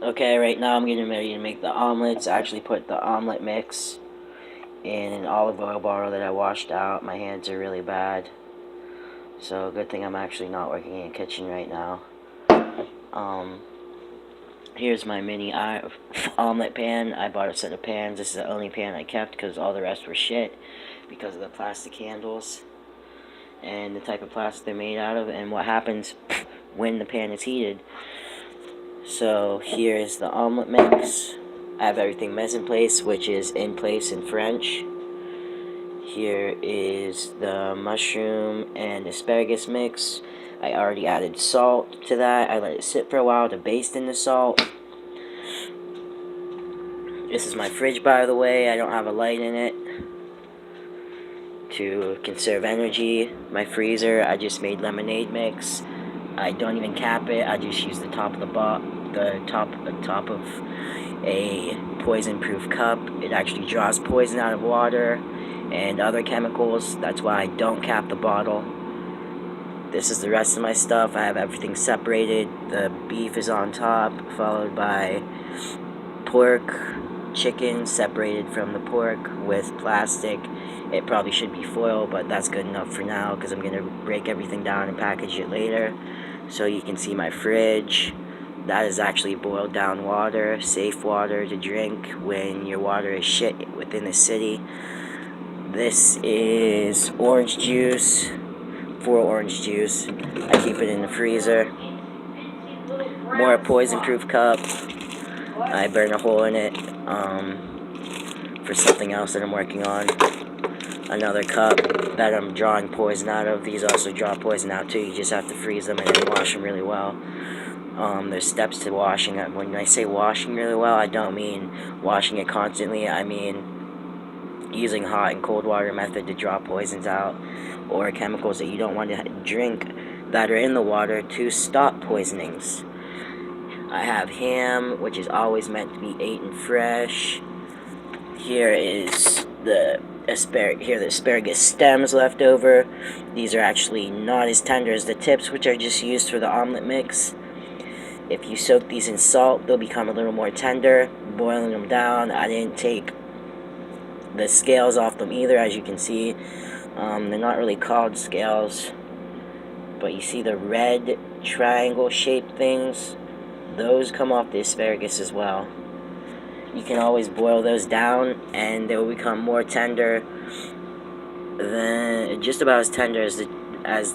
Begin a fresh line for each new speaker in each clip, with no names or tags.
Okay, right now I'm getting ready to make the omelets. I actually put the omelet mix in an olive oil bottle that I washed out. My hands are really bad. So good thing I'm actually not working in a kitchen right now. Um, Here's my mini omelet pan. I bought a set of pans. This is the only pan I kept because all the rest were shit because of the plastic handles and the type of plastic they're made out of and what happens when the pan is heated. So here is the omelet mix. I have everything mise en place, which is in place in French. Here is the mushroom and asparagus mix. I already added salt to that. I let it sit for a while to baste in the salt. This is my fridge, by the way. I don't have a light in it to conserve energy. My freezer, I just made lemonade mix. I don't even cap it. I just use the top of the top of a poison-proof cup. It actually draws poison out of water and other chemicals. That's why I don't cap the bottle. This is the rest of my stuff. I have everything separated. The beef is on top, followed by pork, chicken separated from the pork with plastic. It probably should be foil, but that's good enough for now because I'm going to break everything down and package it later. So you can see my fridge. That is actually boiled down water, safe water to drink when your water is shit within the city. This is orange juice, 4 orange juice. I keep it in the freezer. More poison-proof cup. I burn a hole in it for something else that I'm working on. Another cup that I'm drawing poison out of. These also draw poison out too. You just have to freeze them and then wash them really well. There's steps to washing it. When I say washing really well, I don't mean washing it constantly. I mean using hot and cold water method to draw poisons out or chemicals that you don't want to drink that are in the water to stop poisonings. I have ham, which is always meant to be eaten fresh. Here is the asparagus stems left over. These are actually not as tender as the tips, which are just used for the omelet mix. If you soak these in salt, they'll become a little more tender. Boiling them down, I didn't take the scales off them either, as you can see. They're not really called scales, but you see the red triangle shaped things? Those come off the asparagus as well. You can always boil those down and they will become more tender than, just about as tender as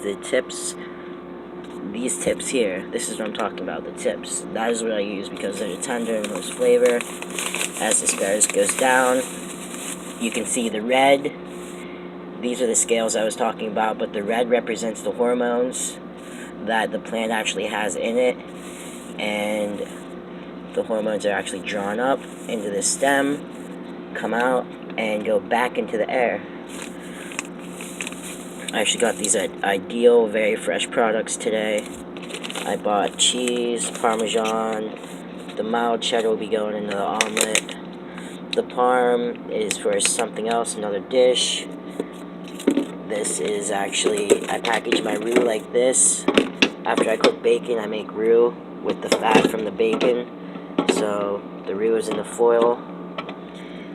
the tips. These tips here, this is what I'm talking about, the tips. That is what I use because they're tender and most flavor. As the asparagus goes down, you can see the red. These are the scales I was talking about, but the red represents the hormones that the plant actually has in it. And the hormones are actually drawn up into the stem, come out, and go back into the air. I actually got these at Ideal, very fresh products today. I bought cheese, Parmesan. The mild cheddar will be going into the omelet. The parm is for something else, another dish. This is actually, I package my roux like this. After I cook bacon, I make roux with the fat from the bacon. So the roux is in the foil.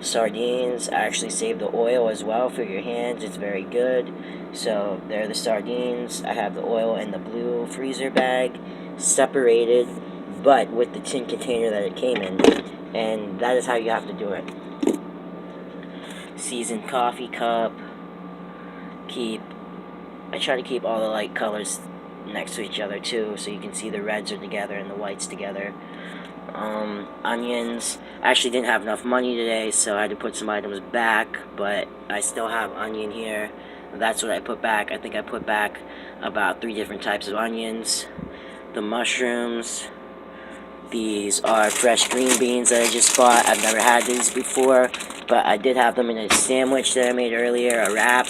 Sardines, I actually save the oil as well for your hands. It's very good. So there are the sardines. I have the oil in the blue freezer bag, separated, but with the tin container that it came in. And that is how you have to do it. Seasoned coffee cup. I try to keep all the light colors next to each other too, so you can see the reds are together and the whites together. Onions. I actually didn't have enough money today, so I had to put some items back, but I still have onion here. That's what I put back. I think I put back about 3 different types of onions. The mushrooms. These are fresh green beans that I just bought. I've never had these before, but I did have them in a sandwich that I made earlier, a wrap,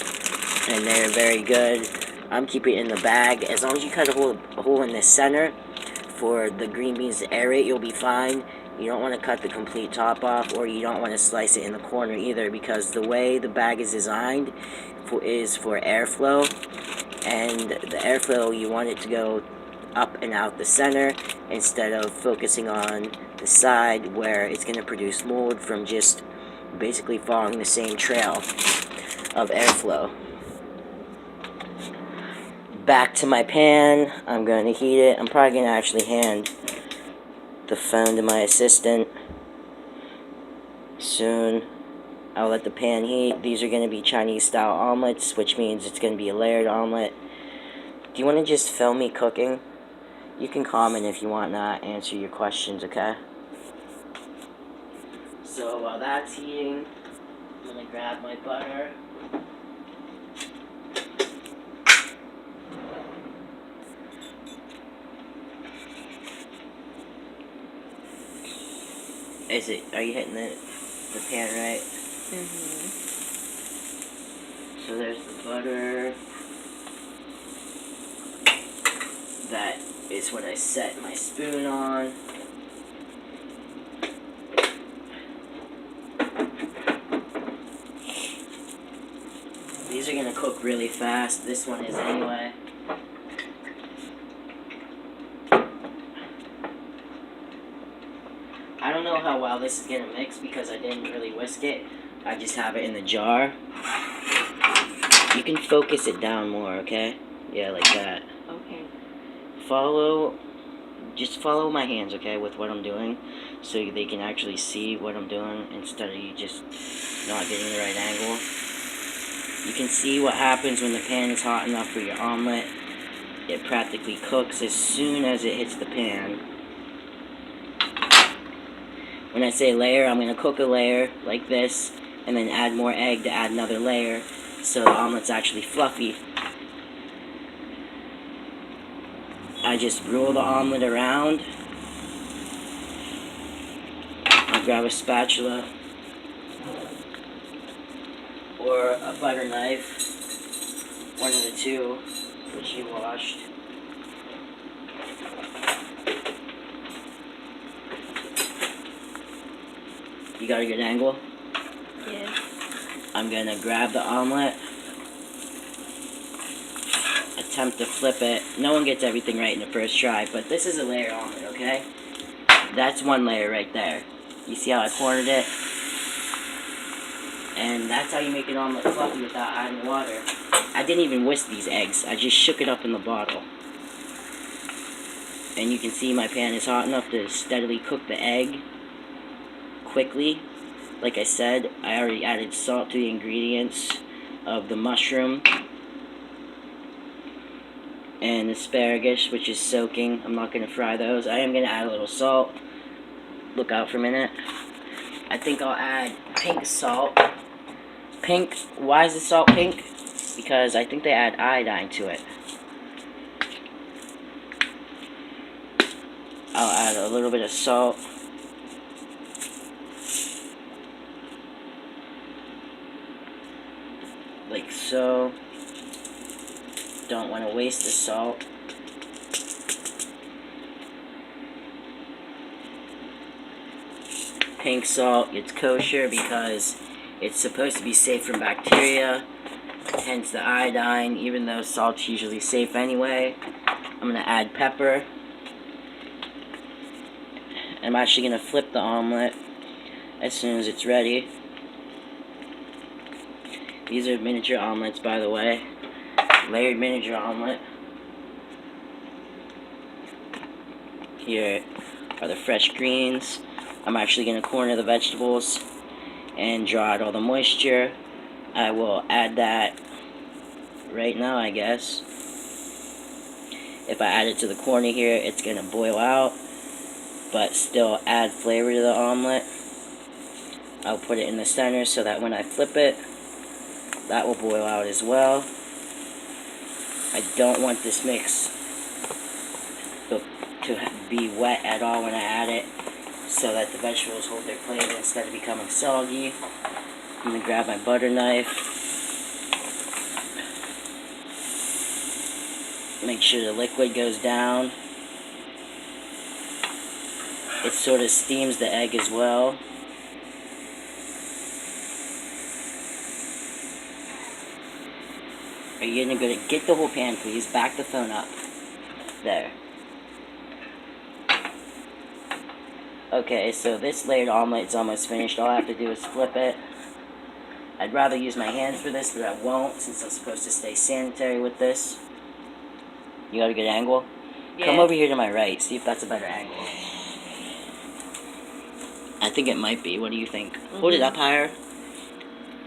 and they're very good. I'm keeping it in the bag. As long as you cut a hole in the center for the green beans to aerate, you'll be fine. You don't want to cut the complete top off, or you don't want to slice it in the corner either, because the way the bag is designed is for airflow, and the airflow, you want it to go up and out the center, instead of focusing on the side where it's going to produce mold from just basically following the same trail of airflow. Back to my pan. I'm going to heat it. I'm probably going to actually hand the phone to my assistant soon. I'll let the pan heat. These are going to be Chinese style omelets, which means it's going to be a layered omelet. Do you want to just film me cooking? You can comment if you want not answer your questions, okay? So while that's heating, I'm going to grab my butter. Are you hitting the pan right?
Mm-hmm.
So there's the butter. That is what I set my spoon on. These are going to cook really fast. This one is anyway. I don't know how well this is going to mix because I didn't really whisk it. I just have it in the jar. You can focus it down more, okay? Yeah, like that.
Okay.
Just follow my hands, okay, with what I'm doing, so they can actually see what I'm doing instead of you just not getting the right angle. You can see what happens when the pan is hot enough for your omelet. It practically cooks as soon as it hits the pan. When I say layer, I'm going to cook a layer like this, and then add more egg to add another layer, so the omelet's actually fluffy. I just roll the omelet around. I'll grab a spatula or a butter knife, one of the two, which you washed. You got a good angle?
Yes.
I'm gonna grab the omelet, attempt to flip it. No one gets everything right in the first try, but this is a layer omelet, okay? That's one layer right there. You see how I cornered it? And that's how you make an omelet fluffy without adding water. I didn't even whisk these eggs. I just shook it up in the bottle. And you can see my pan is hot enough to steadily cook the egg quickly. Like I said, I already added salt to the ingredients of the mushroom and asparagus, which is soaking. I'm not going to fry those. I am going to add a little salt. Look out for a minute. I think I'll add pink salt. Pink. Why is the salt pink? Because I think they add iodine to it. I'll add a little bit of salt. Like so. Don't want to waste the salt. Pink salt, it's kosher because it's supposed to be safe from bacteria, hence the iodine, even though salt's usually safe anyway. I'm going to add pepper. I'm actually going to flip the omelet as soon as it's ready. These are miniature omelets, by the way. Layered miniature omelet. Here are the fresh greens. I'm actually going to corner the vegetables and draw out all the moisture. I will add that right now, I guess. If I add it to the corner here, it's going to boil out, but still add flavor to the omelet. I'll put it in the center so that when I flip it, that will boil out as well. I don't want this mix to be wet at all when I add it, so that the vegetables hold their flavor instead of becoming soggy. I'm going to grab my butter knife. Make sure the liquid goes down. It sort of steams the egg as well. Are you going to get the whole pan, please? Back the phone up. There. Okay, so this layered omelet is almost finished. All I have to do is flip it. I'd rather use my hands for this, but I won't since I'm supposed to stay sanitary with this. You got a good angle?
Yeah.
Come over here to my right, see if that's a better angle. I think it might be. What do you think? Hold it up higher.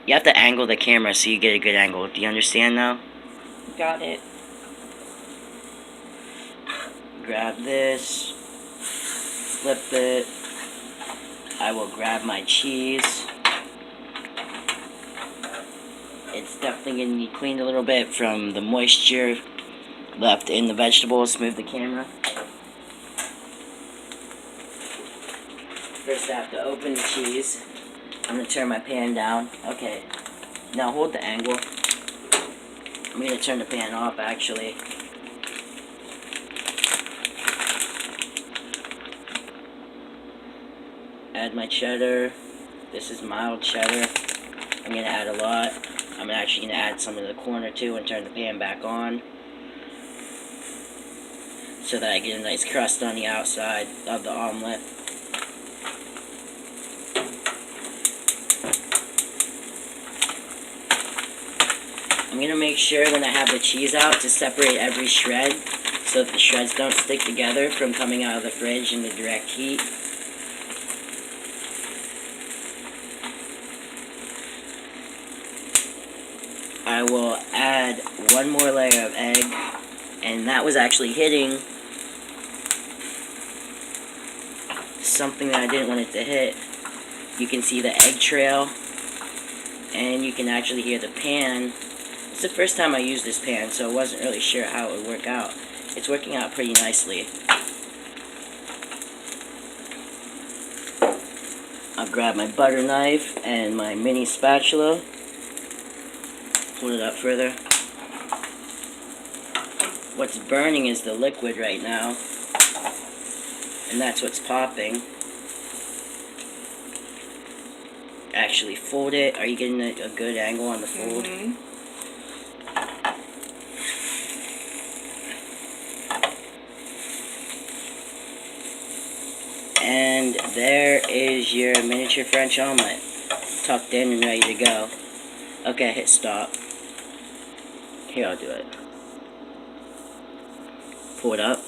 You have to angle the camera so you get a good angle. Do you understand now?
Got it.
Grab this. Flip it. I will grab my cheese. It's definitely going to need cleaned a little bit from the moisture left in the vegetables. Move the camera. First I have to open the cheese. I'm going to turn my pan down. Okay. Now hold the angle. I'm going to turn the pan off actually. Add my cheddar. This is mild cheddar. I'm going to add a lot. I'm actually going to add some to the corner too and turn the pan back on, so that I get a nice crust on the outside of the omelet. I'm going to make sure when I have the cheese out to separate every shred so that the shreds don't stick together from coming out of the fridge in the direct heat. I will add one more layer of egg, and that was actually hitting something that I didn't want it to hit. You can see the egg trail, and you can actually hear the pan. It's the first time I used this pan, so I wasn't really sure how it would work out. It's working out pretty nicely. I'll grab my butter knife and my mini spatula. Pull it up further. What's burning is the liquid right now, and that's what's popping. Actually fold it. Are you getting a good angle on the fold? And there is your miniature French omelet, tucked in and ready to go. Okay, hit stop. Here, I'll do it. Pull it up.